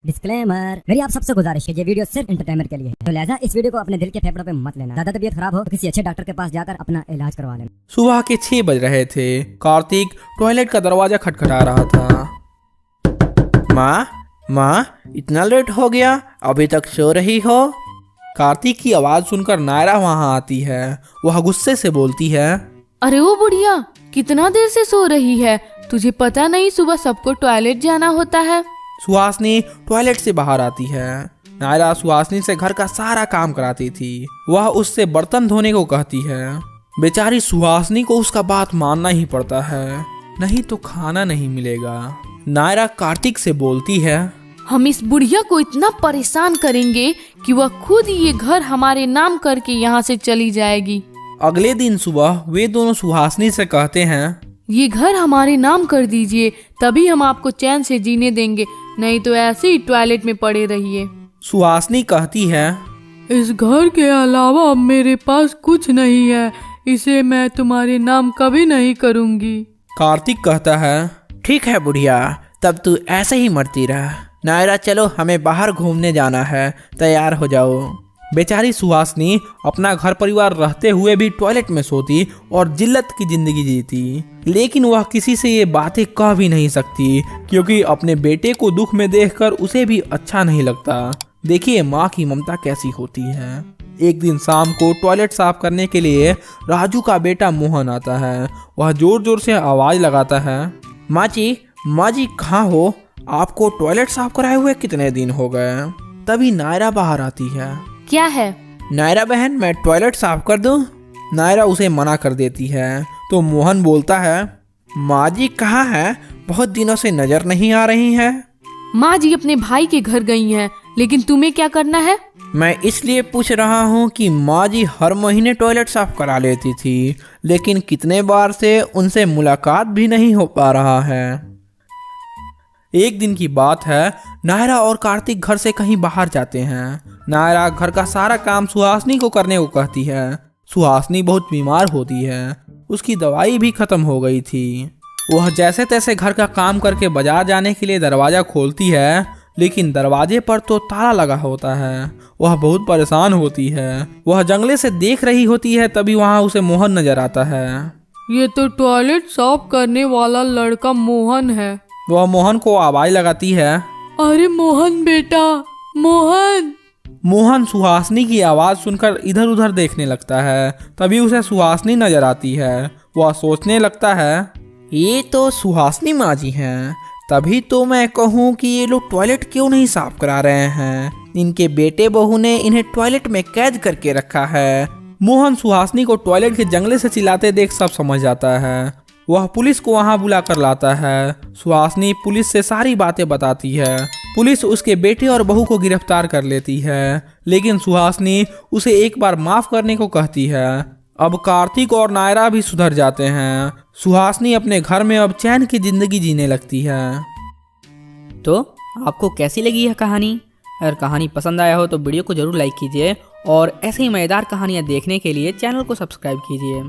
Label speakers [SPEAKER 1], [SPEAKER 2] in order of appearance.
[SPEAKER 1] Disclaimer, मेरी आप सबसे गुजारिश है, ये वीडियो सिर्फ एंटरटेनमेंट के लिए है, तो लिहाजा इस वीडियो को अपने दिल के फेफड़ों पे मत लेना। ज्यादा तबीयत खराब हो तो किसी अच्छे डॉक्टर के पास जाकर अपना इलाज करवा लेना।
[SPEAKER 2] सुबह के 6 बज रहे थे। कार्तिक टॉयलेट का दरवाजा खटखटा रहा था। माँ, इतना लेट हो गया, अभी तक सो रही हो? कार्तिक की आवाज सुनकर नायरा वहाँ आती है। वह गुस्से से बोलती है,
[SPEAKER 3] अरे वो बुढ़िया, कितना देर से सो रही है? तुझे पता नहीं सुबह सबको टॉयलेट जाना होता है?
[SPEAKER 2] सुहासनी टॉयलेट से बाहर आती है। नायरा सुहासनी से घर का सारा काम कराती थी। वह उससे बर्तन धोने को कहती है। बेचारी सुहासनी को उसका बात मानना ही पड़ता है, नहीं तो खाना नहीं मिलेगा। नायरा कार्तिक से बोलती है,
[SPEAKER 3] हम इस बुढ़िया को इतना परेशान करेंगे कि वह खुद ये घर हमारे नाम करके यहाँ से चली जाएगी।
[SPEAKER 2] अगले दिन सुबह वे दोनों सुहासनी से कहते हैं,
[SPEAKER 3] ये घर हमारे नाम कर दीजिए, तभी हम आपको चैन से जीने देंगे, नहीं तो ऐसे ही टॉयलेट में पड़े रहिए।
[SPEAKER 2] सुहासनी कहती है,
[SPEAKER 3] इस घर के अलावा अब मेरे पास कुछ नहीं है, इसे मैं तुम्हारे नाम कभी नहीं करूँगी।
[SPEAKER 2] कार्तिक कहता है, ठीक है बुढ़िया, तब तू ऐसे ही मरती रह। नायरा चलो, हमें बाहर घूमने जाना है, तैयार हो जाओ। बेचारी सुहासनी अपना घर परिवार रहते हुए भी टॉयलेट में सोती और जिल्लत की जिंदगी जीती, लेकिन वह किसी से ये बातें कह भी नहीं सकती, क्योंकि अपने बेटे को दुख में देखकर उसे भी अच्छा नहीं लगता। देखिए माँ की ममता कैसी होती है। एक दिन शाम को टॉयलेट साफ करने के लिए राजू का बेटा मोहन आता है। वह जोर जोर से आवाज लगाता है, माँ जी कहाँ हो? आपको टॉयलेट साफ कराए हुए कितने दिन हो गए? तभी नायरा बाहर आती है।
[SPEAKER 3] क्या है?
[SPEAKER 2] नायरा बहन, मैं टॉयलेट साफ कर दूं? नायरा उसे मना कर देती है तो मोहन बोलता है, माँ जी कहाँ है? बहुत दिनों से नजर नहीं आ रही हैं।
[SPEAKER 3] माँ जी अपने भाई के घर गई हैं, लेकिन तुम्हें क्या करना है?
[SPEAKER 2] मैं इसलिए पूछ रहा हूँ कि माँ जी हर महीने टॉयलेट साफ करा लेती थी, लेकिन कितने बार से उनसे मुलाकात भी नहीं हो पा रहा है। एक दिन की बात है, नायरा और कार्तिक घर से कहीं बाहर जाते हैं। नायरा घर का सारा काम सुहासनी को करने को कहती है। सुहासनी बहुत बीमार होती है, उसकी दवाई भी खत्म हो गई थी। वह जैसे तैसे घर का काम करके बाजार जाने के लिए दरवाजा खोलती है, लेकिन दरवाजे पर तो ताला लगा होता है। वह बहुत परेशान होती है। वह जंगले से देख रही होती है, तभी वहाँ उसे मोहन नजर आता है।
[SPEAKER 3] ये तो टॉयलेट साफ करने वाला लड़का मोहन है।
[SPEAKER 2] वह मोहन को आवाज लगाती है,
[SPEAKER 3] अरे मोहन बेटा, मोहन।
[SPEAKER 2] मोहन सुहासनी की आवाज सुनकर इधर उधर देखने लगता है। तभी उसे सुहासनी नजर आती है। वह सोचने लगता है, ये तो सुहासनी माँ जी हैं, तभी तो मैं कहूँ कि ये लोग टॉयलेट क्यों नहीं साफ करा रहे हैं। इनके बेटे बहू ने इन्हें टॉयलेट में कैद करके रखा है। मोहन सुहासनी को टॉयलेट के जंगले से चिल्लाते देख सब समझ जाता है। वह पुलिस को वहां बुला कर लाता है। सुहासनी पुलिस से सारी बातें बताती है। पुलिस उसके बेटे और बहू को गिरफ्तार कर लेती है, लेकिन सुहासनी उसे एक बार माफ करने को कहती है। अब कार्तिक और नायरा भी सुधर जाते हैं। सुहासनी अपने घर में अब चैन की जिंदगी जीने लगती है।
[SPEAKER 4] तो आपको कैसी लगी यह कहानी? अगर कहानी पसंद आया हो तो वीडियो को जरूर लाइक कीजिए और ऐसे ही मजेदार कहानियाँ देखने के लिए चैनल को सब्सक्राइब कीजिए।